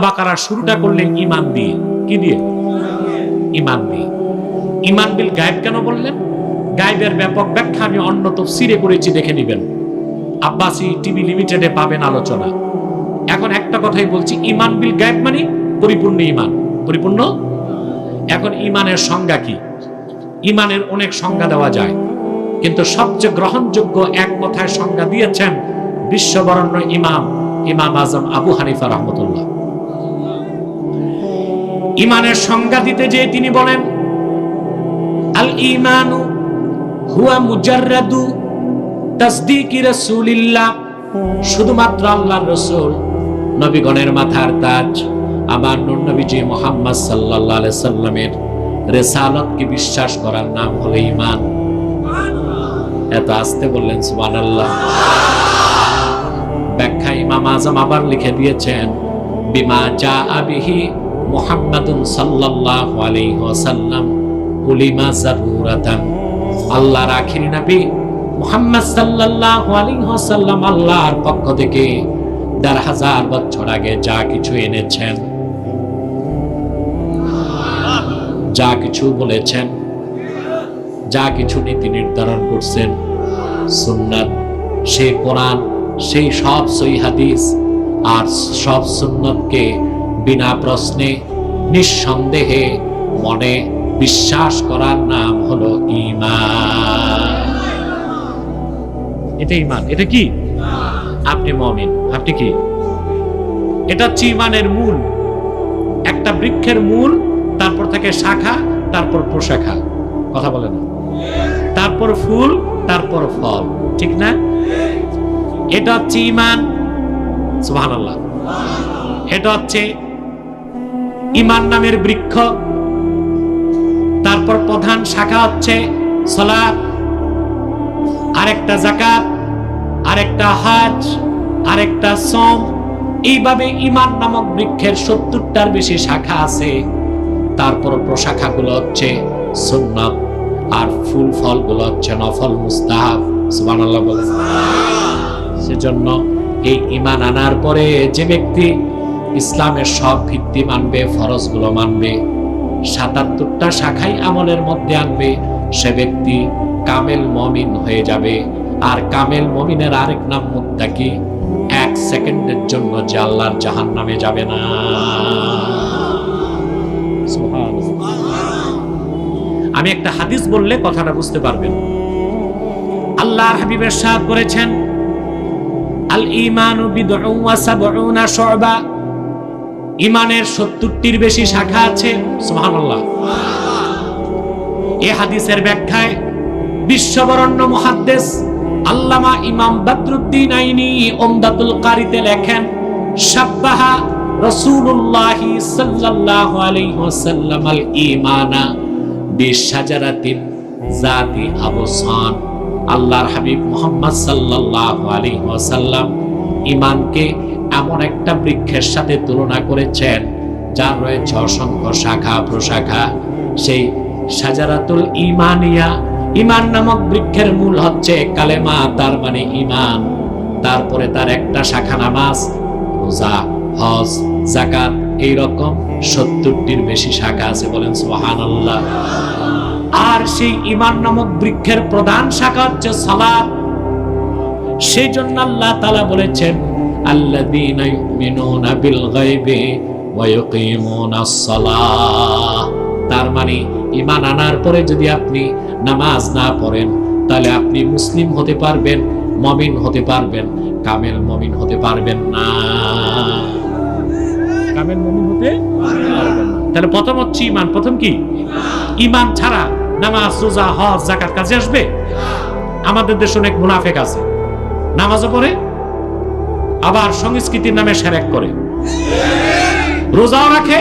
বাকারার শুরুটা করলেন ঈমান দিয়ে। কি দিয়ে? ঈমান দিয়ে। ঈমান বিল গায়েব কেন বললেন? গায়েবের ব্যাপক ব্যাখ্যা আমি অন্য তাফসীরে করেছি, দেখে নেবেন, আব্বাসী টিভি লিমিটেডে পাবেন আলোচনা। এখন একটা কথাই বলছি, ঈমান বিল গায়েব মানে পরিপূর্ণ ঈমান, পরিপূর্ণ। এখন ঈমানের সংজ্ঞা কি? ঈমানের অনেক সংজ্ঞা দেওয়া যায়, কিন্তু সবচেয়ে গ্রহণযোগ্য এক কথায় সংজ্ঞা দিয়েছেন বিশ্ববরেণ্য ইমাম আজম আবু হানিফা রাহমাতুল্লাহ। ঈমানের সংজ্ঞা দিতে যে তিনি বলেন, আল ঈমানু হুয়া মুজাররাদু তাসদীকি রাসূলিল্লাহ, শুধুমাত্র আল্লাহর রাসূল নবীগণের মাথার তাজ আমার নূর নবীজি মুহাম্মদ সাল্লাল্লাহু আলাইহি সাল্লামের রিসালাতকে বিশ্বাস করার নাম হলো ঈমান। এত আস্তে বললেন সুবহানাল্লাহ। ব্যাখ্যা ইমাম আজম আবার লিখে দিয়েছেন, বিমা জাআ বিহি মুহাম্মাদুন সাল্লাল্লাহু আলাইহি ওয়াসাল্লাম উলিমা যারুরাতান, আল্লাহর আখিরি নবী মুহাম্মদ সাল্লাল্লাহু আলাইহি ওয়াসাল্লাম আল্লাহর পক্ষ থেকে ১,৫০০ বছর আগে যা কিছু এনেছেন, যা কিছু বলেছেন, যা কিছু নীতি নির্ধারণ করছেন, সুন্নাত, সেই কোরআন, সেই সব সহিহ হাদিস আর সব সুন্নতকে বিনা প্রশ্নে নিঃসন্দেহে মনে বিশ্বাস করার নাম হলো ঈমান। এটা ঈমান। এটা কি? আপনি মুমিন। আপনি কি? এটা হচ্ছে ঈমানের মূল। একটা বৃক্ষের মূল, তারপর থাকে শাখা, তারপর প্রশাখা, কথা বলে না, তারপর ফুল, তারপর ফল, ঠিক না? এটা হচ্ছে ঈমান। সুবহানাল্লাহ। এটা হচ্ছে ঈমান নামের বৃক্ষ। তারপর প্রধান শাখা হচ্ছে সালাত, আরেকটা যাকাত, আরেকটা হজ, আরেকটা সওম। এইভাবে ঈমান নামক বৃক্ষের ৭০টার বেশি শাখা আছে। তারপর প্রশাখাগুলো হচ্ছে সুন্নাত, আর ফুল ফলগুলো হচ্ছে নফল মুস্তাহাব। সুবহানাল্লাহ বলেন। সেজন্য এই ঈমান আনার পরে যে ব্যক্তি ইসলামের সব ভিত্তি মানবে, ফরজগুলো মানবে, ৭৭টা শাখাই আমলের মধ্যে আনবে, সে ব্যক্তি কামেল মুমিন হয়ে যাবে। আর কামেল মুমিনের আরেক নাম মুত্তাকি। ১ সেকেন্ডের জন্য যে আল্লাহর জাহান্নামে যাবে না। আমি একটা হাদিস বললে কথাটা বুঝতে পারবেন। আল্লাহর হাবিব ইরশাদ করেছেন, আল ঈমানু বিদউন ওয়া সাবউনা শু'বা, ঈমানের ৭০টির বেশি শাখা আছে। সুবহানাল্লাহ। এই হাদিসের ব্যাখ্যায় বিশ্ববরেণ্য মুহাদ্দিস আল্লামা ইমাম বদরুদ্দিন আইনি উমদাতুল কারিতে লেখেন, শাব্বাহা রাসূলুল্লাহ সাল্লাল্লাহু আলাইহি ওয়াসাল্লাম আল ঈমানা বিশাজারাতিন যাতি আবসান। আল্লাহর হাবিব মুহাম্মদ সাল্লাল্লাহু আলাইহি ওয়াসাল্লাম ঈমানকে এমন একটা বৃক্ষের সাথে তুলনা করেছেন যার রয়েছে অসংখ্য শাখা প্রশাখা। সেই শাজারাতুল ঈমানিয়া, ঈমান নামক বৃক্ষের মূল হচ্ছে কালেমা, তার মানে ঈমান। তারপরে তার একটা শাখা নামাজ, রোজা, হজ, যাকাত, এইরকম ৭০টির বেশি শাখা আছে। বলেন সুবহানাল্লাহ। আর সেই ঈমান নামক বৃক্ষের প্রধান শাখা হচ্ছে সালাত। সেই জন্য আল্লাহ তাআলা বলেছেন, আল্লাযীনা ইউমিনুনা বিল গায়বি ওয়া ইউকিমুনাস সালাহ। তার মানে ঈমান আনার পরে যদি আপনি নামাজ না পড়েন, তাহলে আপনি মুসলিম হতে পারবেন, মুমিন হতে পারবেন, কামেল মুমিন হতে পারবেন না। কামেল মুমিন হতে পারবেন না। তাহলে প্রথম হচ্ছে ঈমান। প্রথম কি? ঈমান ছাড়া নামাজ, রোজা, হজ, যাকাত কাজে আসবে? আমাদের দেশে অনেক মুনাফিক আছে, নামাজও পড়ে আবার সংস্কৃতির নামে শিরক করে, রোজাও রাখে,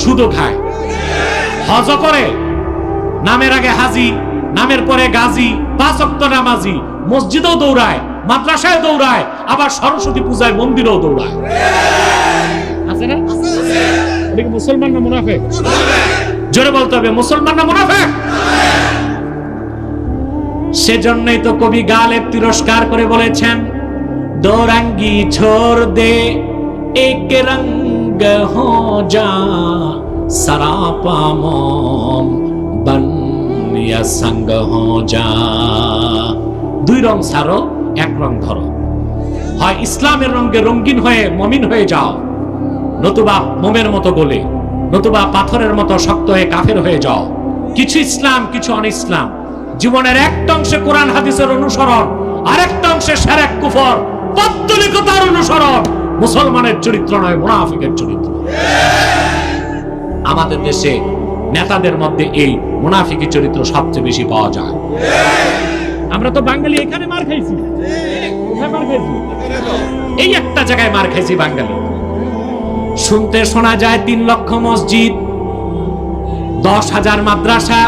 সুদও খায়, হজও করে, নামের আগে হাজি, নামের পরে গাজী, ৫ ওয়াক্ত নামাজি, মসজিদেও দৌড়ায়, মাদ্রাসায় দৌড়ায়, আবার সরস্বতী পূজায় মন্দিরেও দৌড়ায়। আছে না? এটা কি মুসলমান না মুনাফিক? জোরে বলতে হবে, মুসলমান না মুনাফিক? সেজন্যই তো কবি গালেব তিরস্কার করে বলেছেন, দো রঙ্গি ছোড় দে এক রং रंग हो जा सरापा मोम बन या संग हो जा। দুই রং ছাড়ো, এক রং ধরো। হয় ইসলামের রঙে রঙিন হয়ে মুমিন হয়ে যাও, নতুবা মোমের মতো গলে, নতুবা পাথরের মতো শক্ত হয়ে কাফের হয়ে যাও। কিছু ইসলাম, কিছু অনিসলাম। জীবনের একটা অংশে কোরআন হাদিসের অনুসরণ, আরেকটা অংশে শিরক কুফর, পৌত্তলিকতার অনুসরণ। মুসলমানের চরিত্র নয়, মুনাফিকের চরিত্র। আমাদের দেশে নেতাদের মধ্যে এই মুনাফিকি চরিত্র সবচেয়ে বেশি পাওয়া যায়। আমরা তো বাঙালি, এখানে মার খাইছি, এই একটা জায়গায় মার খাইছি বাঙালি। শুনতে শোনা যায় 3 লক্ষ মসজিদ, 10,000 মাদ্রাসা,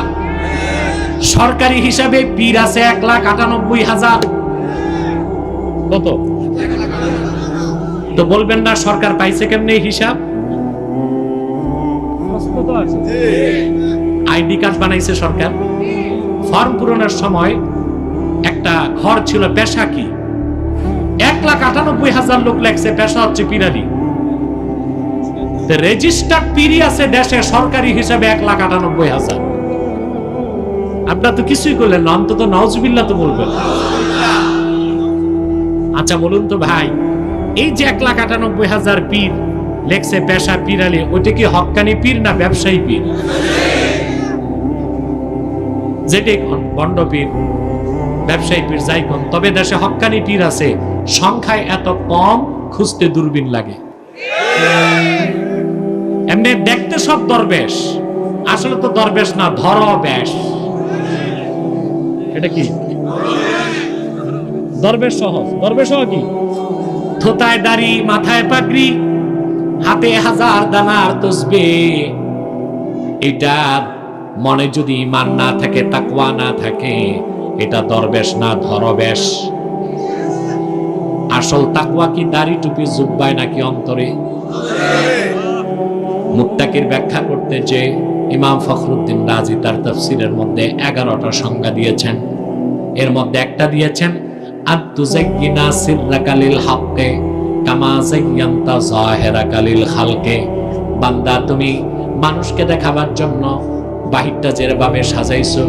সরকারি হিসাবে পীর আছে 1,98,000। কত তো বলবেন না সরকার পাইছে কেমনে হিসাব? আইডি কার্ড বানাইছে সরকার। ফর্ম পূরণের সময় একটা ঘর ছিল পেশা কি, 1,98,000 লোক লেখছে পেশা হচ্ছে পীরানি। রেজিস্টার্ড পীরি আছে দেশে সরকারি হিসাবে 1,98,000। আপনারা তো কিছুই করলেন না, অন্তত নাউজুবিল্লাহ তো বলবেন। আচ্ছা বলুন তো ভাই, এই যে 1,98,000 পীর লেখছে পেশা পীরানি, ওইটা কি হক্কানি পীর না ব্যবসায়ী পীর? যেটি বন্ড পীর, ব্যবসায়ী পীর যাই কোন, তবে দেশে হক্কানি পীর আছে সংখ্যায় এত কম, খুঁজতে দূরবীন লাগে। এমনি দেখতে সব দরবেশ, আসলে তো দরবেশ না, ধরবেশ। এটা কি দরবেশ সহজ? দরবেশ কি? থোতায় দাড়ি, মাথায় পাগড়ি, হাতে 1000 দানার তসবিহ। এটা মনে যদি ঈমান না থাকে, তাকওয়া না থাকে, এটা দরবেশ না, ধরবেশ। আসল তাকওয়া কি দাড়ি, টুপি, জুব্বায় নাকি অন্তরে? মুত্তাকির ব্যাখ্যা করতে যে ইমাম ফখরুদ্দিন রাজি তার তাফসীরের মধ্যে 11টা সংজ্ঞা দিয়েছেন। এর মধ্যে একটা দিয়েছেন, আতুযায়্যিনা সিররাকা লিল হাক্কে কামা যায়্যানতা যাহিরাকা লিল খালকে। বান্দা, তুমি মানুষকে দেখাবার জন্য বাহিরটা যেভাবে সাজাইছো,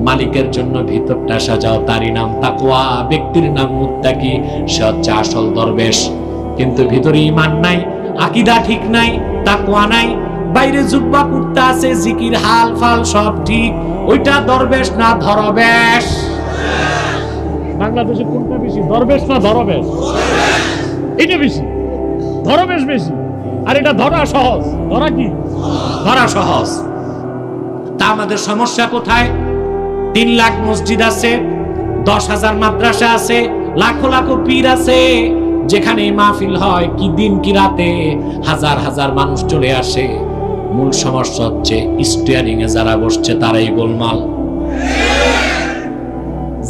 মালিকের জন্য ভিতরটা সাজাও, তারই নাম তাকওয়া। ব্যক্তির নাম মুত্তাকি, সে হচ্ছে আসল দরবেশ। কিন্তু ভিতরে ঈমান নাই, আকীদা ঠিক নাই, তাকওয়া নাই, বাইরে জুব্বা কুর্তা আছে, জিকির হাল ফাল সব ঠিক, ওইটা দরবেশ না, ধরবেশ। বাংলাদেশে কোনটা বেশি, দরবেশ না ধরবেশ? এটা বেশি, ধরবেশ বেশি। আর এটা ধরা সহজ। ধরা কি? ধরা সহজ। তা আমাদের সমস্যা কোথায়? 3 লাখ মসজিদ আছে, 10,000 মাদ্রাসা আছে, লাখো লাখো পীর আছে, যেখানে মাহফিল হয় কি দিন কি রাতে হাজার হাজার মানুষ চলে আসে। মূল সমস্যা হচ্ছে স্টিয়ারিং এ যারা বসছে তারাই গোলমাল।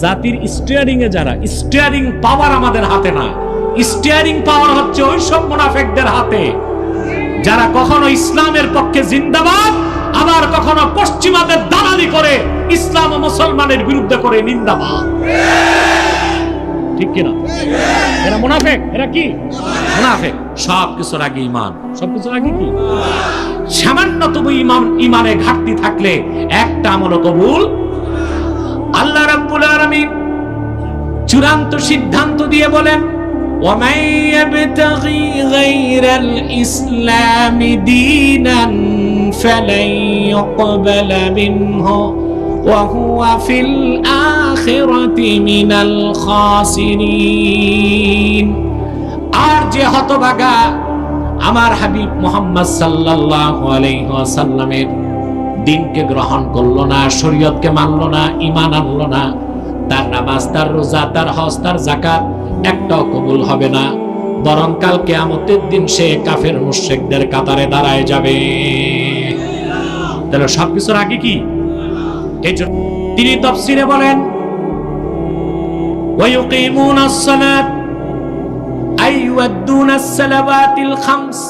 জাতির স্টিয়ারিং এ যারা, স্টিয়ারিং পাওয়ার আমাদের হাতে না, স্টিয়ারিং পাওয়ার হচ্ছে ওই সব মুনাফিকদের হাতে, যারা কখনো ইসলামের পক্ষে জিন্দাবাদ, আবার কখনো পশ্চিমাদের দালালি করে ইসলাম ও মুসলমানের বিরুদ্ধে করে নিন্দাবাদ। ঠিক কিনা? এরা মুনাফিক। এরা কি মুনাফিক? সবকিছুর আগে ঈমান। সবকিছুর আগে কি? সামান্যতম ঈমানে ঘাটতি থাকলে একটা আমল কবুল। আল্লাহ রাব্বুল আলামিন চূড়ান্ত সিদ্ধান্ত দিয়ে বলেন, وَمَن يَبْتَغِي غَيْرَ الْإِسْلَامِ دِينًا فَلَن يُقْبَلَ مِنْهُ وَهُوَ فِي الْآخِرَةِ مِنَ الْخَاسِرِينَ। আর যে হতভাগা আমার হাবিব মুহাম্মদ সাল্লাল্লাহু আলাইহি ওয়াসাল্লামের দ্বীনকে গ্রহণ করলো না, শরীয়তকে মানলো না, ঈমান আনলো না, তার নামাজ, তার রোজা, তার হজ, তার যাকাত একটাও কবুল হবে না, বরং কাল কিয়ামতের দিন সে কাফের মুশরিকদের কাতারে দাঁড়ায় যাবে। তাহলে সবকিছুর আগে কি? এইজন্য তিনি তাফসীরে বলেন, ওয়ায়ুকিমুনাস সালাত আই ইউদ্দুনাস সালাওয়াতিল খামস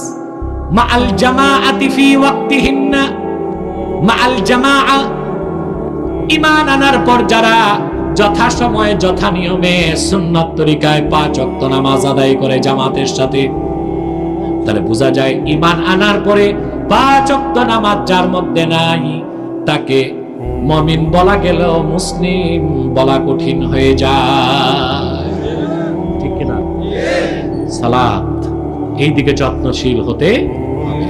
মাআল জামাআতি ফি ওয়াক্তিহিন্না। মাআল জামাআ, ঈমান আনার পর যারা যথাসময়ে যথা নিয়মে সুন্নাত তরিকায় 5 ওয়াক্ত নামাজ আদায় করে জামাতের সাথে, তাহলে বোঝা যায় ঈমান আনার পরে 5 ওয়াক্ত নামাজ যার মধ্যে নাই তাকে মুমিন বলা গেলেও মুসলিম বলা কঠিন হয়ে যায়, ঠিক কি না? সালাত এই দিকে যত্নশীল হতে হবে।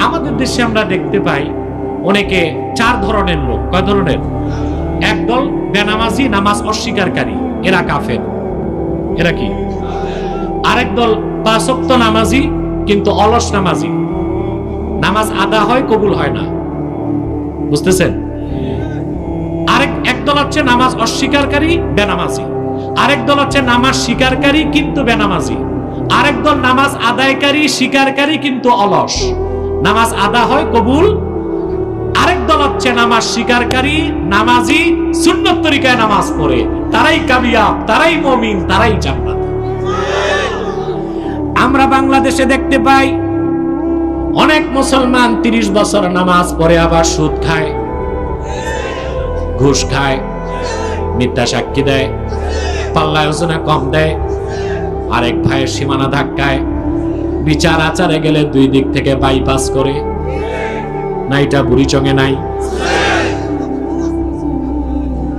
আমাদের দেশে আমরা দেখতে পাই অনেকে 4 ধরনের লোক। কয় ধরনের? একদল বেনামাজি, নামাজ অস্বীকারী, এরা কাফের। এরা কি? আরেক দল 5 ওয়াক্ত নামাজি কিন্তু অলস নামাজি, নামাজ আদা হয় কবুল হয় না, বুঝতেছেন? একদল হচ্ছে নামাজ অস্বীকারী বেনামাজি, আরেক দল হচ্ছে নামাজ স্বীকারী কিন্তু বেনামাজি, আরেক দল নামাজ আদায়কারী স্বীকারী কিন্তু অলস, নামাজ আদা হয় কবুল। আরেক দল হচ্ছে নামাজ স্বীকারী নামাজি, সুন্নত তরিকায় নামাজ পড়ে, তারাই কামিয়াব, তারাই মুমিন, তারাই জান্নাত। আমরা বাংলাদেশে দেখতে পাই অনেক মুসলমান 30 বছর নামাজ পড়ে আবার সুদ খায়, ঘুষ খায়, মিথ্যা সাক্ষী দেয়, পাল্লায় ওজনে কম দেয়, আরেক ভাইয়ের সীমানা ধাক্কায়, বিচার আচারে গেলে 2 দিক থেকে বাইপাস করে। না এটা বুড়ি চঙে নাই?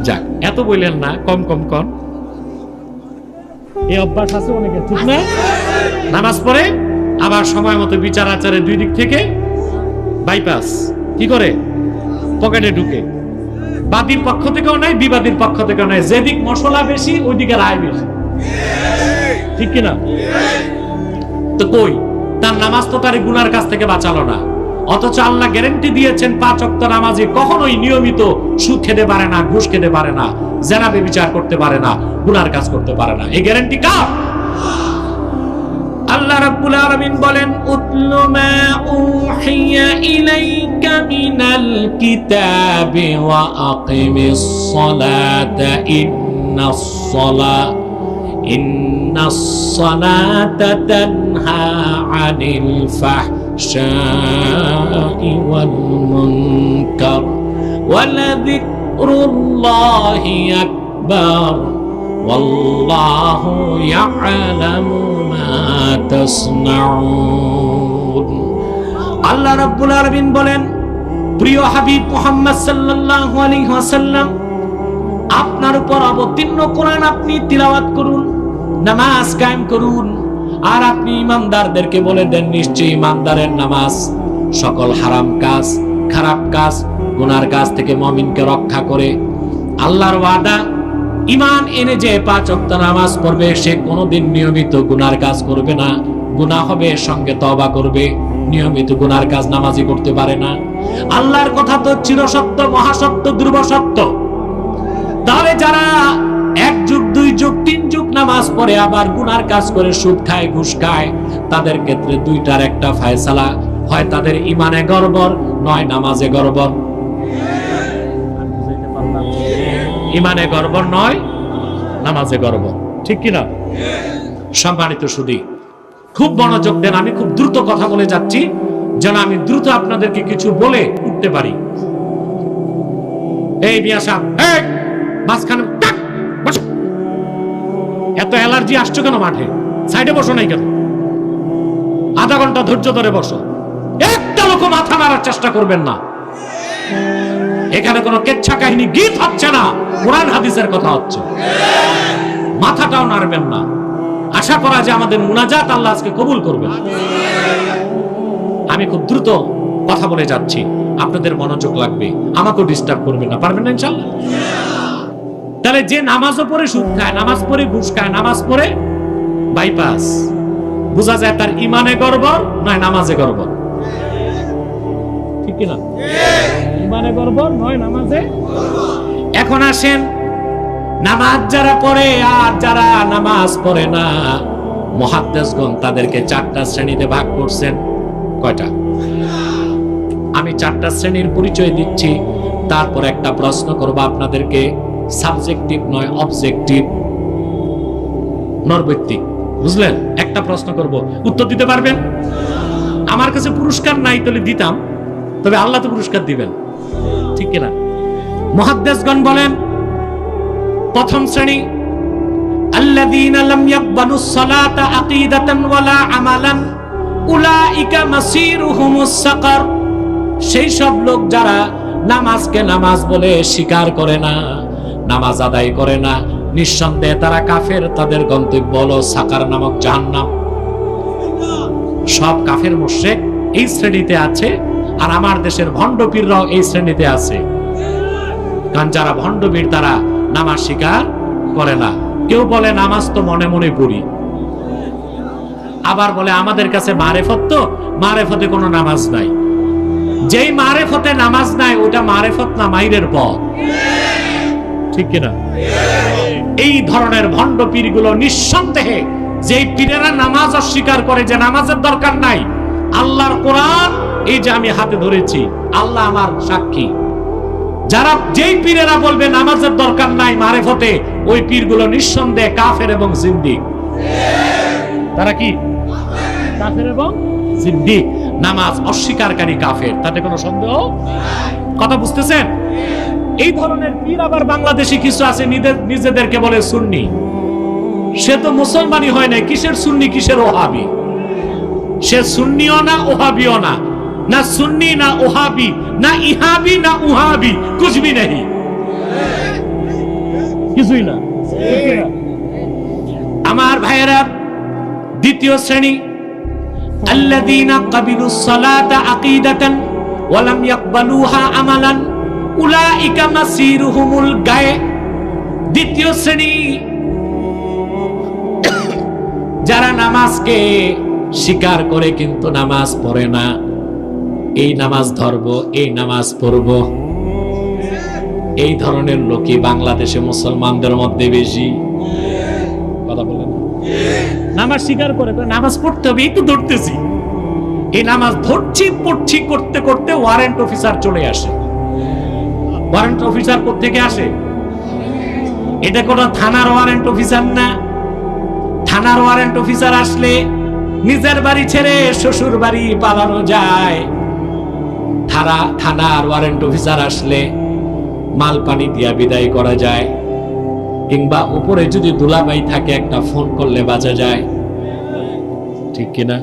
যাক, এত বললেন না, কম কম কম। এই অভ্যাস আছে অনেকের, ঠিক না? নামাজ পড়ে আবার সময় মতো বিচার আচারে 2 দিক থেকে বাইপাস কি করে? পকেটে ঢুকে। বাদীর পক্ষ থেকেও নাই, বিবাদীর পক্ষ থেকেও নাই, যেদিক মশলা বেশি ওই দিকে রায় বেশি, ঠিক কিনা? তো কই তার নামাজ তো তার গুনার কাছ থেকে বাঁচালো না, অথচ আল্লাহ গ্যারান্টি দিয়েছেন 5 ওয়াক্ত নামাজি কখনোই নিয়মিত সুদ খেতে পারে না, ঘুষ খেতে পারে না, জেনা ব্যভিচার করতে পারে না, গুনার কাজ করতে পারে না। এই গ্যারান্টি কার? আল্লাহ রাব্বুল আলামিন বলেন, উতলু মা উহিয়া ইলাইকা মিনাল কিতাবি ওয়া আকিমিস সালাতা ইন্নাস সালাতা তানহা আনিল ফাহশাই ওয়াল মুনকার ওয়া লাযিকরুল্লাহি আকবার ওয়াল্লাহু ইয়ালামু মা তাসনাউন। আল্লাহ রাব্বুল আলামিন বলেন, প্রিয় হাবিব মুহাম্মদ সাল্লাল্লাহু আলাইহি ওয়াসাল্লাম, আপনার উপর অবতীর্ণ কোরআন আপনি তিলাওয়াত করুন, নামাজ কায়েম করুন, আর আপনি ইমানদারদেরকে বলে দেন, নিশ্চয়ই ইমানদারের নামাজ সকল হারাম কাজ, খারাপ কাজ, গুনার কাজ থেকে মুমিনকে রক্ষা করে। আল্লাহর ওয়াদা, ঈমান এনে যে 5 ওয়াক্ত নামাজ পড়বে সে কোনোদিন নিয়মিত গুনার কাজ করবে না, গুনাহ হবে সঙ্গে তওবা করবে। নিয়মিত গুনার কাজ নামাজি করতে পারে না। আল্লাহর কথা তো চিরসত্য, মহাসত্য, ধ্রুব সত্য। তাহলে যারা 1 যুগ 2 যুগ 3 যুগ নামাজ পড়ে আবার গুনার কাজ করে সুদ খায়, ঘুষ খায়, তাদের ক্ষেত্রে 2টার একটা ফয়সালা, হয় তাদের ঈমানে গড়বড়, নয় নামাজে গড়বড়। ঈমানে গড়বড় নয় নামাজে গড়বড়, ঠিক কি না? সম্মানিত সুধী, খুব মনোযোগ দেন, আমি খুব দ্রুত কথা বলে যাচ্ছি যেন আমি দ্রুত আপনাদেরকে কিছু বলে উঠতে পারি। এই মিয়া সাহেব, এই মাঝখানে বসো। এত অ্যালার্জি আসছো কেন? মাঠে সাইডে বসো নাই কেন? আধা ঘন্টা ধৈর্য ধরে বসো। একটা লোক মাথা মারার চেষ্টা করবেন না। এখানে কোনো কেচ্ছা কাহিনী, গীত হচ্ছে না, কোরআন হাদিসের কথা হচ্ছে। মাথাটাও নাড়বেন না। আশা করা যে আমাদের মুনাজাত আল্লাহ আজকে কবুল করবেন। আমি খুব দ্রুত কথা বলে যাচ্ছি, আপনাদের মনোযোগ লাগবে, আমাকেও ডিস্টার্ব করবেন না, পারবেন না ইনশাআল্লাহ? তাহলে যে নামাজও পড়ে সুদ খায়, নামাজ পড়ে ঘুষ খায়, নামাজ পড়ে বাইপাস, বোঝা যায় তার ঈমানে গড়বড় নয় নামাজে গড়বড়, ঠিক কি না? ঈমানে গড়বড় নয় নামাজে। এখন আসেন, নামাজ যারা পড়ে আর যারা নামাজ পড়ে না, মুহাদ্দিসগণ তাদেরকে 4টা শ্রেণীতে ভাগ করছেন। কয়টা? আমি 4টা শ্রেণীর পরিচয় দিচ্ছি, তারপর একটা প্রশ্ন করব আপনাদেরকে, সাবজেক্টিভ নয়, অবজেক্টিভ, নৈর্ব্যক্তিক, বুঝলেন? একটা প্রশ্ন করব, উত্তর দিতে পারবেন? আমার কাছে পুরস্কার নাই, তাহলে দিতাম, তবে আল্লাহ তো পুরস্কার দিবেন, ঠিক কিনা? মুহাদ্দিসগণ বলেন, প্রথম শ্রেণী, আল্লাযীনা লাম ইয়াকবালুস সালাতা আকিদাতান ওয়ালা আমালান উলাইকা মাসিরুহুমুস সাকার, সেই সব লোক যারা নামাজকে নামাজ বলে স্বীকার করে না, নামাজ আদায় করে না, নিঃসন্দেহে তারা কাফের, তাদের গন্তব্য হলো সাকার নামক জাহান্নাম। সব কাফের মুশরিক এই শ্রেণীতে আছে, আর আমার দেশের ভণ্ড পীররাও এই শ্রেণীতে আছে। কারণ যারা ভণ্ড পীর তারা নামাজ স্বীকার করে না। কেউ বলে নামাজ তো মনে মনে পড়ি, আবার বলে আমাদের কাছে মারেফত, তো মারেফতে কোনো নামাজ নাই। যেই মারেফতে নামাজ নাই ওটা মারেফত না, মাইরের পথ, ঠিক কিনা? এই ধরনের ভণ্ড পীরগুলো নিঃসন্দেহে, যেই পীরেরা নামাজ অস্বীকার করে, যে নামাজের দরকার নাই, আল্লাহর কোরআন এই যে আমি হাতে ধরেছি, আল্লাহ আমার সাক্ষী, যারা যেই পীরেরা বলবে নামাজের দরকার নাই মারেফতে, ওই পীরগুলো নিঃসন্দেহে কাফের এবং জিন্দিক। তারা কি? কাফের এবং জিন্দিক, নামাজ অস্বীকারী কাফের, তাতে কোনো সন্দেহ নাই। কথা বুঝতেছেন? এই ধরনের পীর আবার বাংলাদেশে কিছু আছে, নিজেদেরকে বলে সুন্নি। সে তো মুসলমানই হয় না, কিসের সুন্নি কিসের ওহাবি? সে সুন্নিও না ওহাবিও না, না সুন্নি না ওহাবি, না ইহাবি না উহাবি, কুছ ভি নেই, কিছুই না। আমার ভাইয়েরা, দ্বিতীয় শ্রেণী আল্লাযীনা ক্বাবিলুস সালাতা আকিদাতান ওয়া লাম ইয়াকবালুহা আমালান উলাইকা মাসিরুহুমুল গায়ে। দ্বিতীয় শ্রেণী যারা নামাজকে স্বীকার করে কিন্তু নামাজ পড়ে না, এই নামাজ ধরবো, এই নামাজ পড়বো, এই ধরনের লোকই বাংলাদেশে মুসলমানদের মধ্যে বেশি। কথা বলেন, নামাজ স্বীকার করে নামাজ পড়তে হবে, এই তো ধরতেছি, এই নামাজ ধরছি পড়ছি করতে করতে ওয়ারেন্ট অফিসার চলে আসে। ওয়ারেন্ট অফিসার কোত্থেকে আসে? এটা কোনো থানার ওয়ারেন্ট অফিসার না। থানার ওয়ারেন্ট অফিসার আসলে নিজের বাড়ি ছেড়ে শ্বশুর বাড়ি পালানো যায়, থানার ওয়ারেন্ট অফিসার আসলে মাল পানি দিয়া বিদায় করা যায়, কিংবা উপরে যদি দুলাভাই থাকে একটা ফোন করলে বাঁচা যায়, ঠিক কিনা?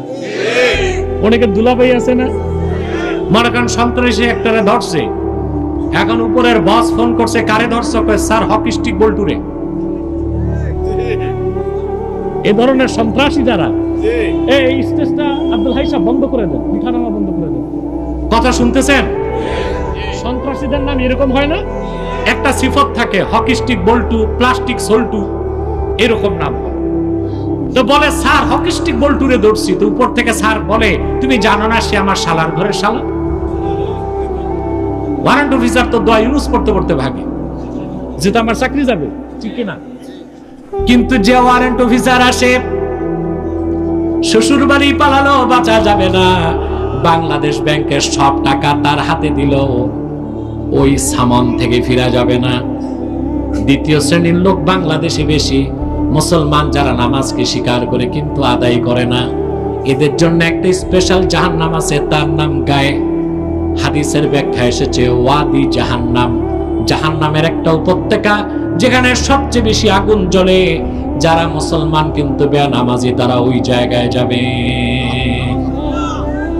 অনেকের দুলাভাই আছে না, মনে করেন সন্ত্রাসী একটারে ধরছে, এখন উপরের বস ফোন করছে, কারে ধরছে? স্যার হকি স্টিক বল্টুরে। এ ধরনের সন্ত্রাসী যারা, এই স্টেজটা আব্দুল হাই সাহেব বন্ধ করে দেন, মিঠানামা বন্ধ করে দেন। কথা শুনতেছেন? সন্ত্রাসীদের নাম এরকম হয় না, একটা সিফত থাকে, হকি স্টিক বল্টু, প্লাস্টিক সল্টু, এরকম নাম হয়। তো বলে স্যার হকি স্টিক বল্টুরে ধরছি, তো উপর থেকে স্যার বলে তুমি জানো না সে আমার শালার ঘরের শালা। ওয়ারেন্ট অফিসার তো দোয়া ইউনুস পড়তে পড়তে ভাগে, যেটা আমার চাকরি যাবে, ঠিক কিনা? কিন্তু যে ওয়ারেন্ট অফিসার আসে, শ্বশুর বাড়ি পালালো বাঁচা যাবে না, বাংলাদেশ ব্যাংকের সব টাকা তার হাতে দিল, ওই সামন থেকে ফিরা যাবে না। দ্বিতীয় শ্রেণীর লোক বাংলাদেশে বেশি, মুসলমান যারা নামাজকে স্বীকার করে কিন্তু আদায় করে না, এদের জন্য একটা স্পেশাল জাহান্নাম আছে, তার নাম গায়ে। হাদিসের ব্যাখ্যা এসেছে ওয়াদি জাহান্নাম, জাহান্নামের একটা উপত্যকা যেখানে সবচেয়ে বেশি আগুন জ্বলে। যারা মুসলমান কিন্তু বেনামাজি তারা ওই জায়গায় যাবে।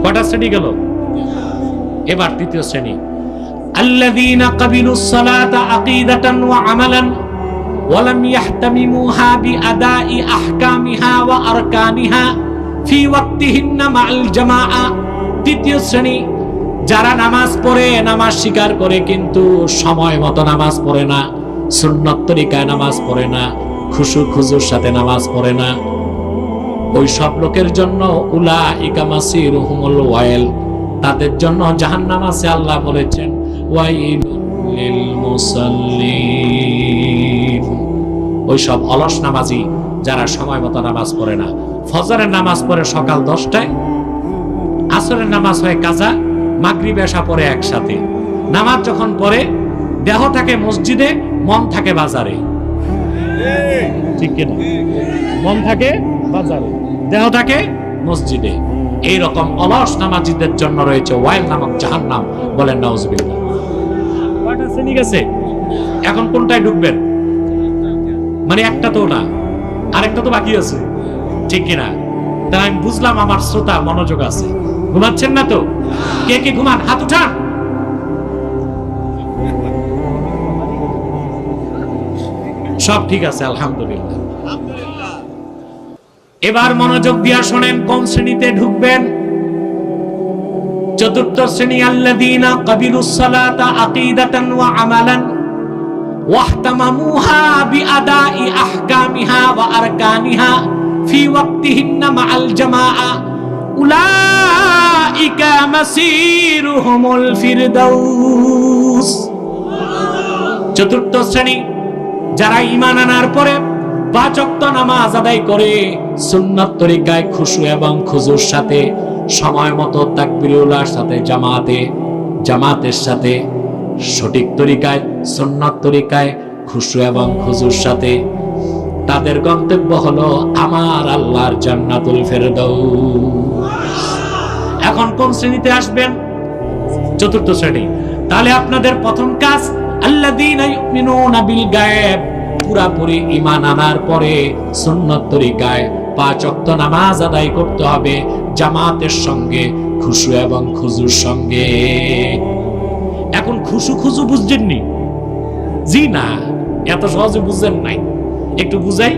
কটা শ্রেণী গেল? এবার তৃতীয় শ্রেণী আল্লাযীনা ক্বাবিলুস সালাতা আকিদাতান ওয়া আমালান ওয়া লাম ইয়াহতামিমুহা বিআদাই আহকামিহা ওয়া আরকানিহা ফি ওয়াক্তিহিন্না মাআল জামাআ। তৃতীয় শ্রেণী যারা নামাজ পড়ে, নামাজ স্বীকার করে কিন্তু সময় মতো নামাজ পড়ে না, সুন্নত তরিকায় নামাজ পড়ে না, খুশু খুজুর সাথে নামাজ পড়ে না, ওই সব লোকের জন্য উলাইকা মাসিরুহুমুল ওয়াইল, তাদের জন্য জাহান্নাম আছে। আল্লাহ বলেছেন ওয়াইলুল লিল মুসাল্লিন, ওই সব অলস নামাজি যারা সময় মতো নামাজ পড়ে না। ফজরের নামাজ পড়ে সকাল 10টায়, আসরের নামাজ হয় কাজা, মাগরিব এশা পড়ে একসাথে। নামাজ যখন পড়ে দেহ থাকে মসজিদে, মন থাকে বাজারে, ঠিক কিনা? মন থাকে বাজারে, দেহ থাকে মসজিদে। এইরকম অলস নামাজিদের জন্য রয়েছে ওয়াইল নামক জাহান্নাম। বলেন নাউজুবিল্লাহ। কয়টা শ্রেণী গেছে? এখন কোনটায় ঢুকবেন? মানে একটা তো না, আরেকটা তো বাকি আছে, ঠিক কিনা? তাই আমি বুঝলাম আমার শ্রোতা মনোযোগ আছে। ঘুমাচ্ছেন না তো? কে কে ঘুমান হাত উঠান। সব ঠিক আছে, আলহামদুলিল্লাহ। এবার মনোযোগ দিয়া শোনেন কোন শ্রেণীতে ঢুকবেন। চতুর্থ শ্রেণী, আল্লাযীনা ক্বাবিলুস সালাতা আকিদাতান ওয়া আমালান ওয়াহতামামুহা বিআদাই আহকামিহা ওয়া আরকানিহা ফি ওয়াক্তিহিন্না মাআল জামাআ উলাইকা মাসিরুহুমুল ফিরদাউস। চতুর্থ শ্রেণী, যারা ঈমান আনার পরে 5 ওয়াক্ত নামাজ আদায় করে সুন্নাত তরিকায় খুশু এবং খুজুর সাথে, সময় মতো তাকবীরুল্লাহর সাথে জামাতের সাথে, সঠিক তরিকায় সুন্নাত তরিকায় খুশু এবং খুজুর সাথে, তাদের গন্তব্য হলো আমার আল্লাহর জান্নাতুল ফেরদাউস। এখন কোন শ্রেণীতে আসবেন? চতুর্থ শ্রেণী। তাহলে আপনাদের প্রথম কাজ আল্লাযীনা ইউমিনুনা বিল গায়ব, পুরাপুরি ঈমান আনার পরে সুন্নাত তরিকায় 5 ওয়াক্ত নামাজ আদায় করতে হবে জামাতের সঙ্গে, খুশু এবং খুজুর সঙ্গে। এখন খুশু খুজু বুঝছেননি? জি না, এত সহজে বুঝেন নাই। একটু বুঝাই,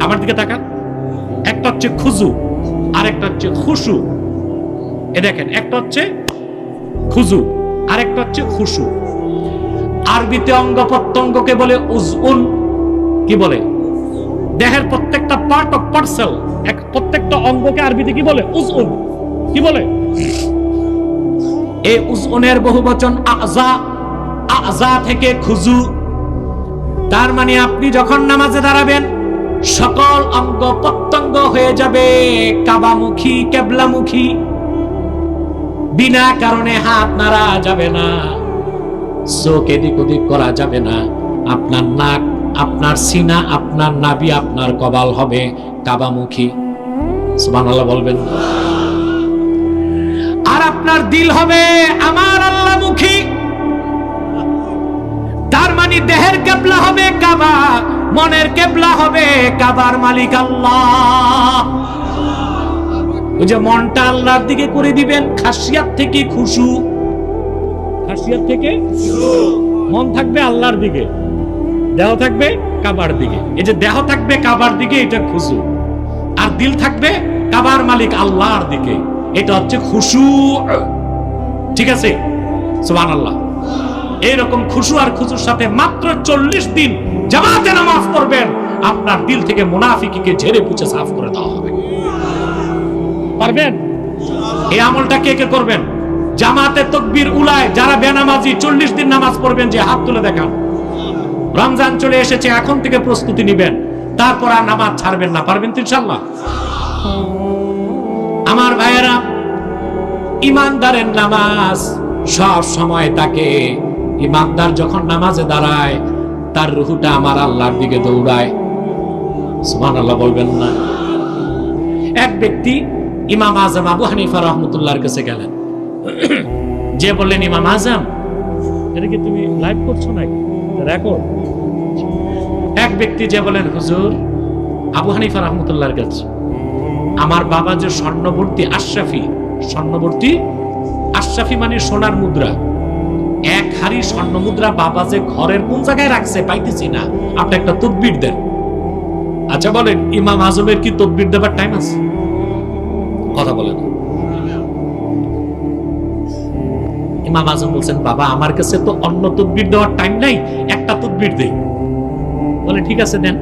আমার দিকে তাকান। একটা হচ্ছে খুজু আর একটা হচ্ছে খুশু। এ দেখেন, একটা হচ্ছে খুজু আর একটা হচ্ছে খুশু। আরবিতে অঙ্গ প্রত্যঙ্গকে বলে উজউন। কি বলে? দেহের প্রত্যেকটা পার্ট অফ পার্সেল, প্রত্যেকটা অঙ্গকে আরবিতে কি বলে? উজউন। কি বলে? এই উজউনের বহুবচন আযা। আযা থেকে খুজু। তার মানে আপনি যখন নামাজে দাঁড়াবেন সকল অঙ্গ প্রত্যঙ্গ হয়ে যাবে কাবামুখী, কিবলামুখী। বিনা কারণে হাত নাড়া যাবে না, চোখ এদিক ওদিক করা যাবে না। আপনার নাক, আপনার সিনা, আপনার নাভি, আপনার কপাল হবে কাবামুখী। সুবহানাল্লাহ বলবেন। আর আপনার দিল হবে আমার আল্লাহমুখী। তার মানে দেহের কিবলা হবে কাবা, মনের কিবলা হবে কাবার মালিক আল্লাহ। ওই যে মনটা আল্লাহর দিকে করে দিবেন, খাসিয়াত থেকে খুশু, খাসিয়াত থেকে মন থাকবে আল্লাহর দিকে, দেহ থাকবে কাবার দিকে। এই যে দেহ থাকবে কাবার দিকে, এটা খুশু। আর দিল থাকবে কাবার মালিক আল্লাহর দিকে, এটা হচ্ছে খুশু। ঠিক আছে? সুবহানাল্লাহ। এইরকম খুশু আর খুশুর সাথে মাত্র 40 দিন জামাতে নামাজ পড়বেন, আপনার দিল থেকে মুনাফিকিকে ঝেড়ে পুছে সাফ করে দেওয়া হবে। পারবেন? এই আমলটা কে কে করবেন? জামাতে তাকবীর উলায় যারা বেনামাজি 40 দিন নামাজ পড়বেন, যে হাত তুলে দেখান। রমজান চলে এসেছে, এখন থেকে প্রস্তুতি নেবেন, তারপর আর নামাজ ছাড়বেন না। পারবেন তো ইনশাআল্লাহ? আমার ভাইয়েরা, ইমানদারের নামাজ সব সময় তাকে, ইমানদার যখন নামাজে দাঁড়ায় তার রুহুটা আমার আল্লাহর দিকে দৌড়ায়। সুবহানাল্লাহ বলবেন না? এক ব্যক্তি ইমাম আজম আবু হানিফা রাহমাতুল্লাহর কাছে গেলেন, যে বললেন, ইমাম আজম, এটা কি তুমি লাইভ করছো নাকি রেকর্ড? এক ব্যক্তি যে বলেন, হুজুর, আবু হানিফা রাহমাতুল্লাহর কাছে আমার বাবা যে স্বর্ণবর্তী আশরাফি, স্বর্ণবর্তী আশরাফি মানে সোনার মুদ্রা, 1 হাড়ি স্বর্ণ মুদ্রা বাবা যে ঘরের কোন জায়গায় রাখছে পাইতেছি না, আপনি একটা তদবির দেন। আচ্ছা বলেন, ইমাম আজমের কি তদবির দেবার টাইম আছে? কথা বলেন। ইমাম আজম বলছেন, বাবা আমার কাছে তো অন্য তদবির দেওয়ার টাইম নাই, একটা তদবির দেই। বলে ঠিক আছে দেন।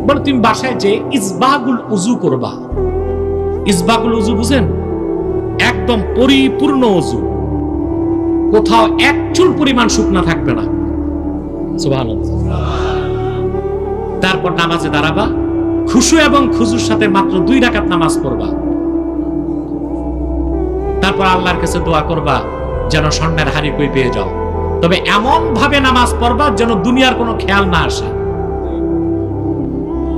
বলে তুমি বাসায় যে ইসবাগুল উযু করবা। ইসবাগুল উযু বুঝেন? একদম পরিপূর্ণ ওযু, কোথাও এক চুল পরিমাণ শুকনা থাকবে না। সুবহানাল্লাহ। তারপর নামাজে দাঁড়াবা, খুশু এবং খুজুর সাথে মাত্র 2 রাকাত নামাজ পড়বা। তারপর আল্লাহর কাছে দোয়া করবা যেন স্বর্ণের হাড়ি কই পেয়ে যাও। তবে এমন ভাবে নামাজ পড়বা যেন দুনিয়ার কোনো খেয়াল না আসে।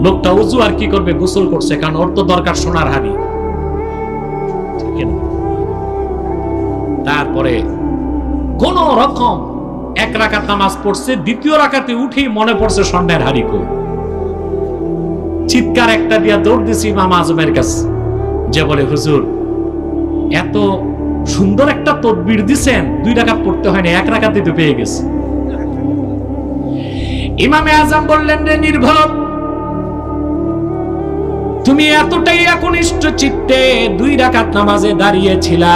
লোকটা ওযু আর কি করবে, গোসল করছে, কারণ ওর তো দরকার সোনার হাড়ি। তারপরে কোন রকম 1 রাকাত নামাজ পড়ছে, 2য় রাকাতে উঠেই মনে পড়ছে স্বর্ণের হাড়ি কই। চিৎকার একটা দিয়া দৌড় দিছি ইমাম আজমের কাছে, যে বলে হুজুর এত সুন্দর একটা তদবির দিছেন, 2 রাকাত পড়তে হয় না, 1 রাকাতে তো পেয়ে গেছে। ইমামে আজম বললেন, রে নির্ভর, তুমি এতটাই একনিষ্ঠ চিত্তে 2 রাকাত নামাজে দাঁড়িয়েছিলা,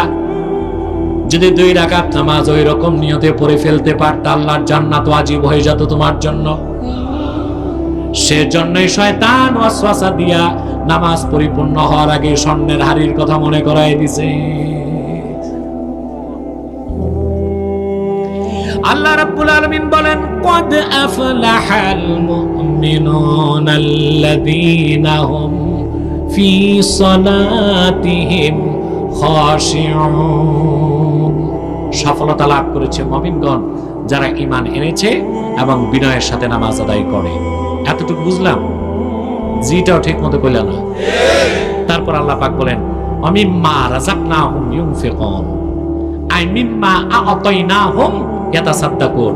যদি 2 রাকাত নামাজ ওই রকম নিয়তে পড়ে ফেলতে পারতা, আল্লাহর জান্নাত ওয়াজিব হয়ে যেত তোমার জন্য। সেজন্যই শয়তান ওয়াসওয়াসা দিয়া নামাজ পরিপূর্ণ হওয়ার আগে স্বর্ণের হাড়ির কথা মনে করায় দিছে। আল্লাহ রাব্বুল আলামিন বলেন, ক্বাদ আফলাহাল মুমিনুনাল্লাযীনা হুম ফি সালাতিহিম খাশিউন। সফলতা লাভ করেছে মুমিনগণ যারা ঈমান এনেছে এবং বিনয়ের সাথে নামাজ আদায় করে। এতটুকু বুঝলাম? জিটাও ঠিক মতো কইলা না। তারপর আল্লাহ পাক বলেন, আমিম্মা রাযাকনাহুম ইউনফিকুন, আই মিম্মা আ'তাইনাহুম ইয়াতাসাদ্দাকুন।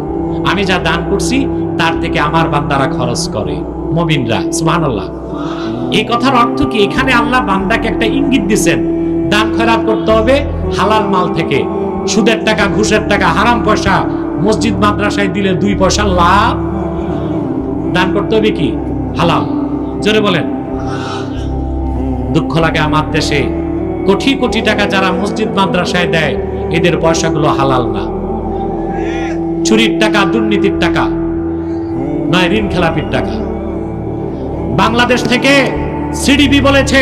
আমি যা দান করছি তার থেকে আমার বান্দারা খরচ করে, মুমিনরা। সুবহানাল্লাহ। এই কথার অর্থ কি? এখানে আল্লাহ বান্দাকে একটা ইঙ্গিত দিবেন, দান খয়রাত করতে হবে হালাল মাল থেকে। সুদের টাকা, ঘুষের টাকা, হারাম পয়সা মসজিদ মাদ্রাসায় দিলে 2 পয়সা লাভ। দান করতে হবে কি? হালাল। জোরে বলেন। দুঃখ লাগে আমার দেশে কোটি কোটি টাকা যারা মসজিদ মাদ্রাসায় দেয়, এদের পয়সাগুলো হালাল না। চুরির টাকা, দুর্নীতির টাকা, নয় ঋণ খেলাপির টাকা। বাংলাদেশ থেকে সিডিবি বলেছে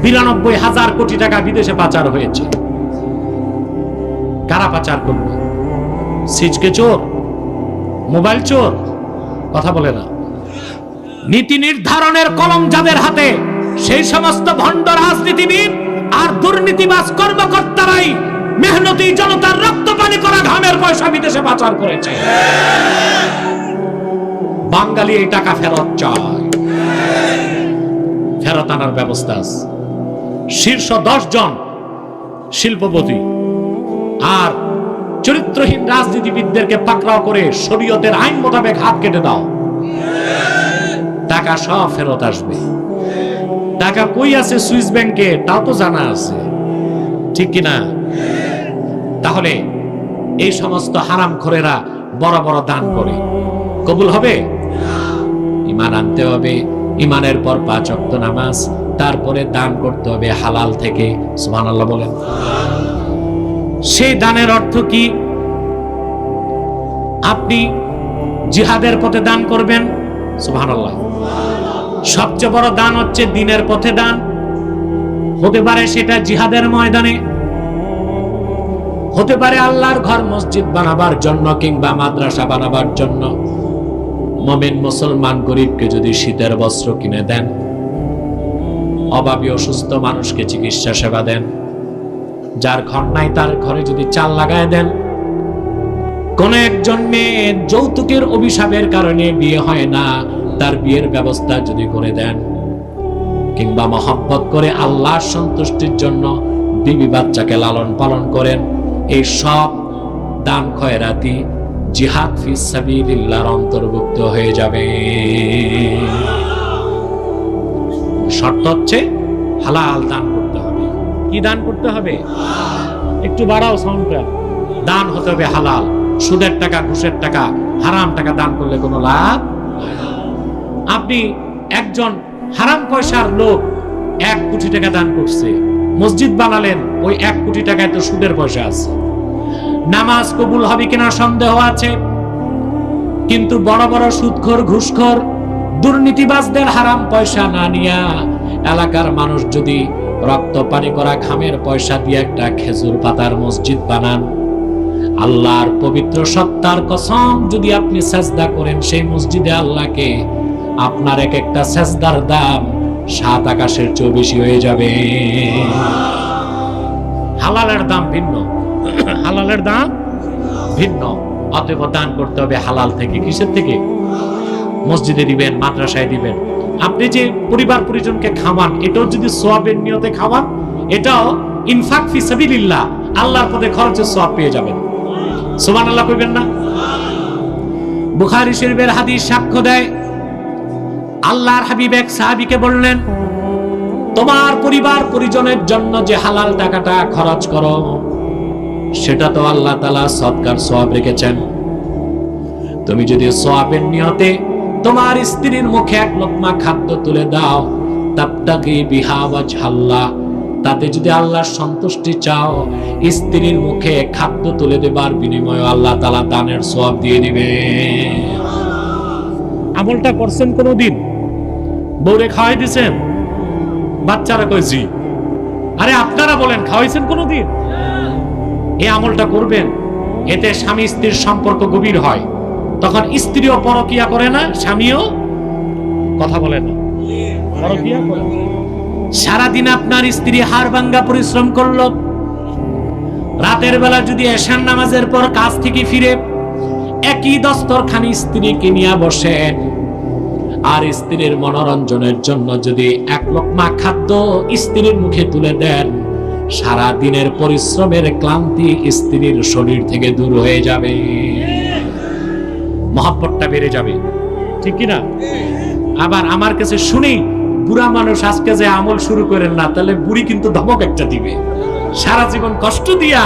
92,000 কোটি টাকা বিদেশে পাচার হয়েছে। কারা পাচার করবে? সিজকে চোর, মোবাইল চোর, কথা বলে না। নীতি নির্ধারণের কলম যাদের হাতে, সেই সমস্ত ভণ্ড রাজনীতিবিদ আর দুর্নীতিবাজ কর্মকর্তারাই মেহনতি জনতার রক্ত পানি করা ঘামের পয়সা বিদেশে পাচার করেছে। বাঙালি এই টাকা ফেরত চায়, ফেরত আনার ব্যবস্থা আছে। শীর্ষ 10 জন শিল্পপতি আর চরিত্রহীন রাজনীতিবিদদেরকে পাকড়াও করে শরীয়তের আইন মোতাবেক হাত কেটে দাও, টাকা সব ফেরত আসবে। টাকা কই আছে সুইস ব্যাংকে তাও তো জানা আছে, ঠিক কিনা? তাহলে এই সমস্ত হারামখোরেরা বড় বড় দান করে, কবুল হবে? ঈমান আনতে হবে, ঈমানের পর 5 ওয়াক্ত নামাজ, তারপরে দান করতে হবে হালাল থেকে। সুবহানাল্লাহ বলেন। সেই দানের অর্থ কি? আপনি জিহাদের পথে দান করবেন। সুবহানাল্লাহ। সবচেয়ে বড় দান হচ্ছে দ্বীনের পথে দান। হতে পারে সেটা জিহাদের ময়দানে, হতে পারে আল্লাহর ঘর মসজিদ বানাবার জন্য কিংবা মাদ্রাসা বানাবার জন্য। মুমিন মুসলমান গরিবকে যদি শীতের বস্ত্র কিনে দেন, অভাবী অসুস্থ মানুষকে চিকিৎসা সেবা দেন, যার ঘর নাই তার ঘরে যদি চাল লাগায় দেন, কোন একজন মেয়ে যৌতুকের অভিশাপের কারণে বিয়ে হয় না, তার বিয়ের ব্যবস্থা যদি করে দেন, কিংবা মহব্বত করে আল্লাহর সন্তুষ্টির জন্য বিবি বাচ্চাকে লালন পালন করেন, এই সব দান খয়রাতি জিহাদ ফি সাবিলিল্লাহর অন্তর্ভুক্ত হয়ে যাবে। শর্ত হচ্ছে হালাল দান করতে হবে। কি দান করতে হবে? একটু বাড়াও সাউন্ডটা। দান হতে হবে হালাল। সুদের টাকা, ঘুষের টাকা, হারাম টাকা দান করলে কোনো লাভ। আপনি একজন হারাম পয়সার লোক 1 কোটি টাকা দান করছে, মসজিদ বানালেন, ওই 1 কোটি টাকায় তো সুদের পয়সা আছে। নামাজ কবুল হবে কিনা সন্দেহ আছে, কিন্তু বড় বড় সুদখোর, ঘুষখোর, দুর্নীতিবাজদের হারাম পয়সা না নিয়া এলাকার মানুষ যদি রক্ত পানি করা ঘামের পয়সা দিয়ে একটা খেজুর পাতার মসজিদ বানান, আল্লাহর পবিত্র সত্তার কসম, যদি আপনি সাজদা করেন সেই মসজিদে আল্লাহকে, আপনার এক একটা সাজদার দাম 7 আকাশের চেয়ে বেশি হয়ে যাবে। হালালের দাম ভিন্ন, হালালের দাম ভিন্ন। অতএব দান করতে হবে হালাল থেকে। কিসের থেকে? মসজিদে দিবেন, মাদ্রাসায় দিবেন। আপনি যে পরিবার পরিজনকে খাওয়ান, এটাও যদি সওয়াবের নিয়তে খাওয়ান, এটাও ইনফাক ফি সাবিলিল্লাহ, আল্লাহর পথে খরচের সওয়াব পেয়ে যাবেন। সুবহানাল্লাহ কইবেন না? বুখারী শরীফের হাদিস সাক্ষ্য দেয়, আল্লাহর হাবিব এক সাহাবীকে বললেন, তোমার পরিবার পরিজনের জন্য যে হালাল টাকাটা খরচ করো, সেটা তো আল্লাহ তাআলা সদকার সওয়াব রেখেছেন। তুমি যদি সওয়াবের নিয়তে তোমার স্ত্রীর মুখে এক লোকমা খাদ্য তুলে দাও, তাবতাগি বিহা ওয়াজহাল্লাহ, তাতে যদি আল্লাহর সন্তুষ্টি চাও, স্ত্রীর মুখে খাদ্য তুলে দেবার বিনিময়ে আল্লাহ তাআলা দানের সওয়াব দিয়ে দিবে। আমলটা করছেন কোনদিন? বউরে খাওয়াই দিয়েছেন? বাচ্চারা কই জি। আরে আপনারা বলেন, খাওয়াইছেন কোনদিন? এই আমলটা করবেন, এতে স্বামী স্ত্রীর সম্পর্ক গভীর হয়। তখন স্ত্রীও পরকিয়া করে না, স্বামীও কথা বলে না, পরকিয়া করে না। সারাদিন আপনার স্ত্রী হাড়ভাঙ্গা পরিশ্রম করলো, রাতের বেলা যদি এশার নামাজের পর কাজ থেকে ফিরে একই দস্তরখানি স্ত্রীকে নিয়ে বসে, আর স্ত্রীর মনোরঞ্জনের জন্য যদি এক লোকমা খাদ্য স্ত্রীর মুখে তুলে দেন, সারা দিনের পরিশ্রমের ক্লান্তি স্ত্রীর শরীর থেকে দূর হয়ে যাবে, মহব্বতটা বেড়ে যাবে, ঠিক কি না? আবার আমার কাছে শুনি, বুড়া মানুষ আজকে যে আমল শুরু করেন না, তাহলে বুড়ি কিন্তু ধমক একটা দিবে, সারা জীবন কষ্ট দিয়া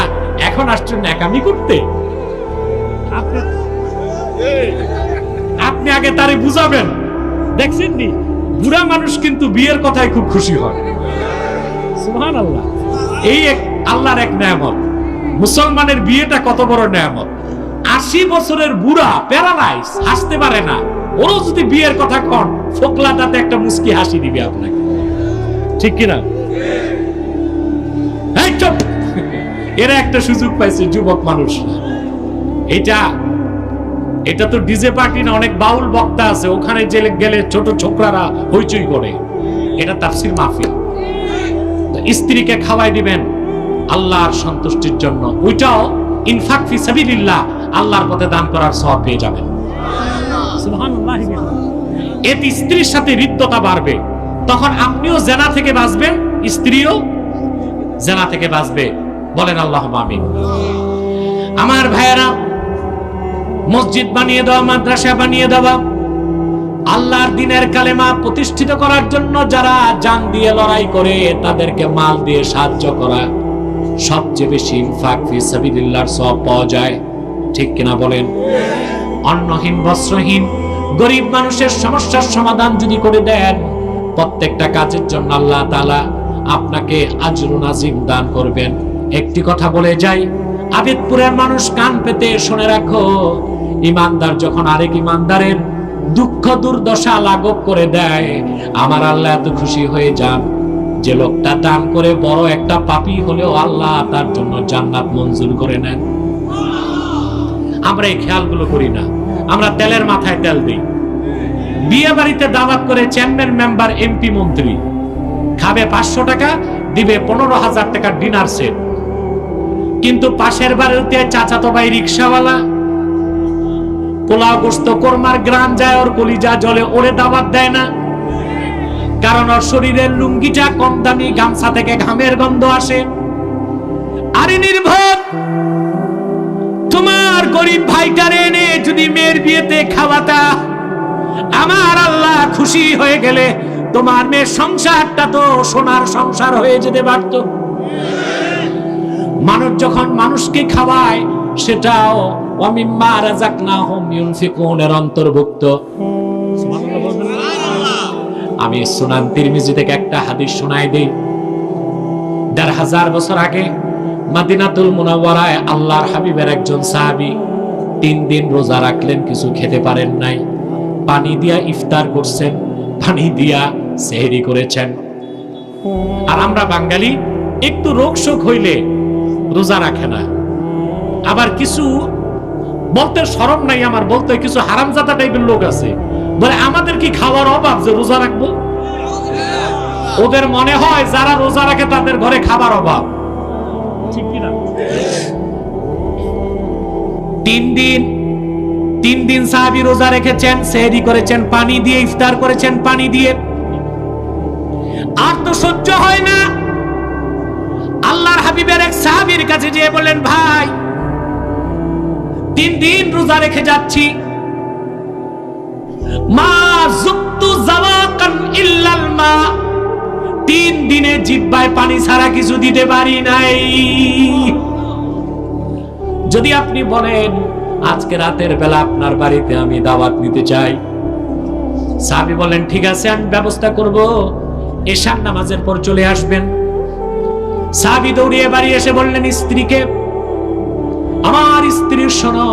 এখন আসছেন ন্যাকামি করতে। আপনি আগে তারে বুঝাবেন। দেখছেন নি, বুড়া মানুষ কিন্তু বিয়ের কথায় খুব খুশি হয়। সুবহানাল্লাহ। এই এক আল্লাহর এক নেয়ামত। মুসলমানের বিয়েটা কত বড় নেয়ামত। 80 বছরের বুড়া প্যারালাইজ, হাসতে পারে না, ওরও যদি বিয়ের কথা কন, ফোকলাটাতে একটা মুস্কি হাসি দিবে আপনাকে, ঠিক কিনা? এরা একটা সুযোগ পাইছে যুবক মানুষ। এটা তো ডিজে পার্টি না, অনেক বাউল বক্তা আছে, ওখানে গেলে ছোট ছোকরারা হইচই করে। এটা তাফসীর মাহফিল। স্ত্রীকে খাওয়াই দিবেন আল্লাহর সন্তুষ্টির জন্য, ওইটাও ইনফাক ফি সাবিলিল্লাহ, আল্লাহর পথে দান করার সওয়াব পেয়ে যাবেন। সুবহানাল্লাহ। এতে স্ত্রীর সাথে হৃদ্যতা বাড়বে, তখন আপনিও জেনা থেকে বাঁচবেন, স্ত্রীও জেনা থেকে বাঁচবে। বলেন আল্লাহুম্মা আমিন। আমার ভাইয়েরা, মসজিদ বানিয়ে দেওয়া, মাদ্রাসা বানিয়ে দেওয়া, আল্লাহর দ্বীনের কালেমা প্রতিষ্ঠিত করার জন্য যারা জান দিয়ে লড়াই করে, তাদেরকে মাল দিয়ে সাহায্য করা, সবচেয়ে বেশি ইনফাক ফি সাবিলিল্লাহর সওয়াব পাওয়া যায়, ঠিক কিনা বলেন? অন্নহীন, বস্ত্রহীন, গরিব মানুষের সমস্যার সমাধান যদি করে দেন, প্রত্যেকটা কাজের জন্য আল্লাহ তাআলা আপনাকে আজরুন আজিম দান করবেন। একটি কথা বলে যাই, আবেদপুরের মানুষ কান পেতে শুনে রাখো, ইমানদার যখন আরেক ইমানদারের দুঃখ দুর্দশা লাঘব করে দেয়, আমার আল্লাহ এত খুশি হয়ে যান যে লোকটা দান করে বড় একটা পাপী হলেও আল্লাহ তার জন্য জান্নাত মঞ্জুর করে নেন। আমরা এই খেয়ালগুলো করি না, আমরা তেলের মাথায় তেল দিই। বিয়ে বাড়িতে দাওয়াত করে চেয়ারম্যান, মেম্বার, এমপি, মন্ত্রী খাবে 500 টাকা, দিবে 15,000 টাকার ডিনার সেট। কিন্তু পাশের বাড়িতে চাচাতো ভাই রিকশাওয়ালা পোলাও গোস্ত কোরমার গ্রাম যায়, ওর কলিজা জলে, ওরে দাওয়াত দেয় না, কারণ ওর শরীরের লুঙ্গিটা কম দামি, গামছা থেকে ঘামের গন্ধ আসে। আরে নির্ভর, তোমার গরিব ভাইটারে এনে যদি মেয়ের বিয়েতে খাওয়াতা, আমার আল্লাহ খুশি হয়ে গেলে তোমার মেয়ের সংসারটা তো সোনার সংসার হয়ে যেতে পারত। মানুষ যখন মানুষকে খাওয়ায়, সেটাও ওয়ামিম্মা রাযাকনাহুম ইউনফিকুন এর অন্তর্ভুক্ত। আমি সুনান তিরমিজি থেকে একটা হাদিস শোনাই দেই। ১৫০০ বছর আগে মদিনাতুল মুনাওয়ারায় আল্লাহর হাবিবের একজন সাহাবী 3 দিন রোজা রাখলেন, কিছু খেতে পারেন নাই, পানি দিয়া ইফতার করছেন, পানি দিয়া সেহরি করেছেন। আর আমরা বাঙালি একটু রোগ শোক হইলে রোজা রাখে না। আবার কিছু বলতে শরম নাই আমার, বলতে কিছু হারামজাদা টাইপের লোক আছে, বলে আমাদের কি খাওয়ার অভাব যে রোজা রাখবো? ওদের মনে হয় যারা রোজা রাখে তাদের ঘরে খাবার অভাব, ঠিক কিনা? 3 দিন সাহাবী রোজা রেখেছেন, সেহরি করেছেন পানি দিয়ে, ইফতার করেছেন পানি দিয়ে। আর তো সহ্য হয় না, আল্লাহর হাবিবের এক সাহাবীর কাছে যেয়ে বললেন, ভাই 3 দিন রোজা রেখে যাচ্ছি, মা যুক্তু জাওয়াল শারবান ইল্লাল মা, 3 দিনে জিহ্বায় পানি ছাড়া কিছু দিতে পারি নাই। যদি আপনি বলেন আজকে রাতের বেলা আপনার বাড়িতে আমি দাওয়াত নিতে চাই, সাহাবী বলেন ঠিক আছে আমি ব্যবস্থা করব, এশার নামাজের পর চলে আসবেন। সাহাবী দৌড়িয়ে বাড়ি এসে বললেন স্ত্রীকে, আমার স্ত্রী শোনো,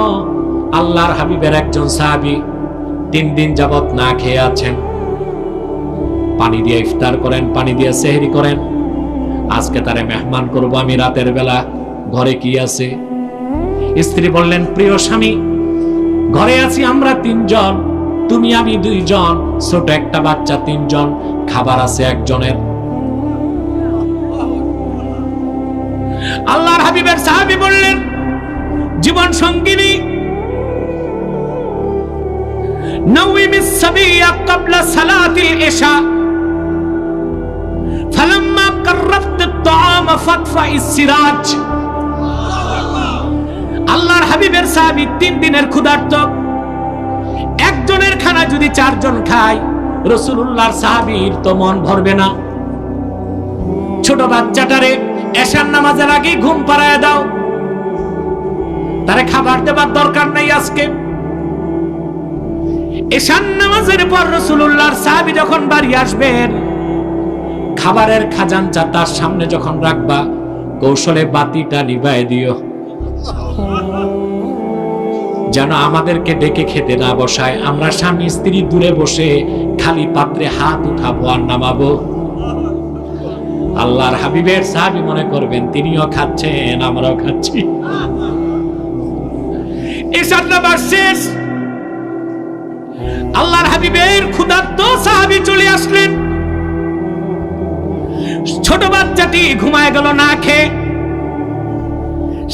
আল্লাহর হাবিবের একজন সাহাবী 3 দিন যাবত না খেয়ে আছেন, পানি দিয়ে ইফতার করেন, পানি দিয়ে সেহরি করেন, আজকে তারে মেহমান করব আমি রাতের বেলা, ঘরে কি আছে? স্ত্রী বললেন প্রিয় স্বামী, ঘরে আছি আমরা 3 জন, তুমি আমি 2 জন, ছোট একটা বাচ্চা 3 জন, খাবার আছে একজনের। আল্লাহর হাবিবের সাহাবী বললেন জীবন সঙ্গিনী নওমিস সাবিয়া ক্বাবলা সালাতিল ইশা ফালাম্মা কাররাফত আত-তাআম ফাতফাইস সিরাজ। আল্লাহর হাবিবের সাহাবী 3 দিনের ক্ষুধার্ত, একজনের খানা যদি 4 জন খায়, রাসূলুল্লাহর সাহাবীর তো মন ভরবে না। ছোট বাচ্চাটারে এশার নামাজের আগে ঘুম পাড়ায় দাও, তারে খাবার দেবার দরকার নাই আজকে। এশার নামাজের পর রাসূলুল্লাহর সাহাবী যখন বাড়ি আসবেন, খাবারের খাজানচা তার সামনে যখন রাখবা, কৌশলে বাতিটা নিভায় দিও, যেন আমাদেরকে ডেকে খেতে না বসায়, আমরা স্বামী স্ত্রী দূরে বসে খালি পাত্রে হাত উঠাবো আর নামাবো। আল্লাহর হাবিবের সাহাবী মনে করবেন তিনিও খাচ্ছেন আমরাও খাচ্ছি। এশার নামাজ শেষ, আল্লাহর হাবিবের ক্ষুধার্ত সাহাবী চলে আসলেন। ছোট বাচ্চাটি ঘুমায় গেল না খেয়ে,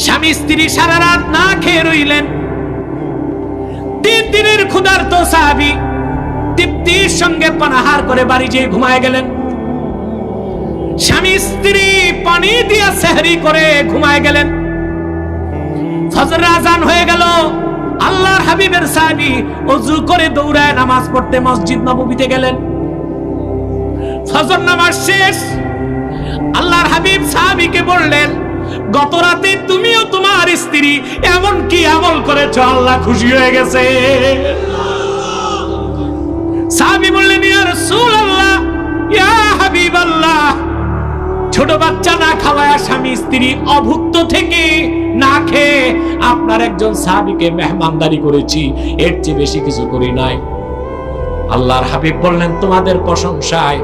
স্বামী স্ত্রী সারা রাত না খেয়ে রইলেন। 3 দিনের ক্ষুধার্ত সাহাবী তৃপ্তির সঙ্গে পানাহার করে বাড়ি যেয়ে ঘুমায় গেলেন। স্বামী স্ত্রী পানি দিয়ে সেহরি করে ঘুমায় গেলেন। ফজর আজান হয়ে গেল, আল্লাহর হাবিবের সাহাবী ওযু করে দৌড়ায় নামাজ পড়তে মসজিদ নববীতে গেলেন। ফজর নামাজ শেষ, আল্লাহর হাবিব সাহাবীকে বললেন গত রাতে তুমিও তোমার স্ত্রী এমন কি আমল করেছো আল্লাহ খুশি হয়ে গেছে? সাহাবী বললেন ইয়া রাসূলুল্লাহ, ইয়া হাবিবাল্লাহ, ছোট বাচ্চা না খাওয়ায় স্বামী স্ত্রী অভুক্ত থেকে না খেয়ে আপনার একজন সাহাবীকে মেহমানদারি করেছি, এর চেয়ে বেশি কিছু করি নাই। আল্লাহর হাবিব বললেন তোমাদের প্রশংসায়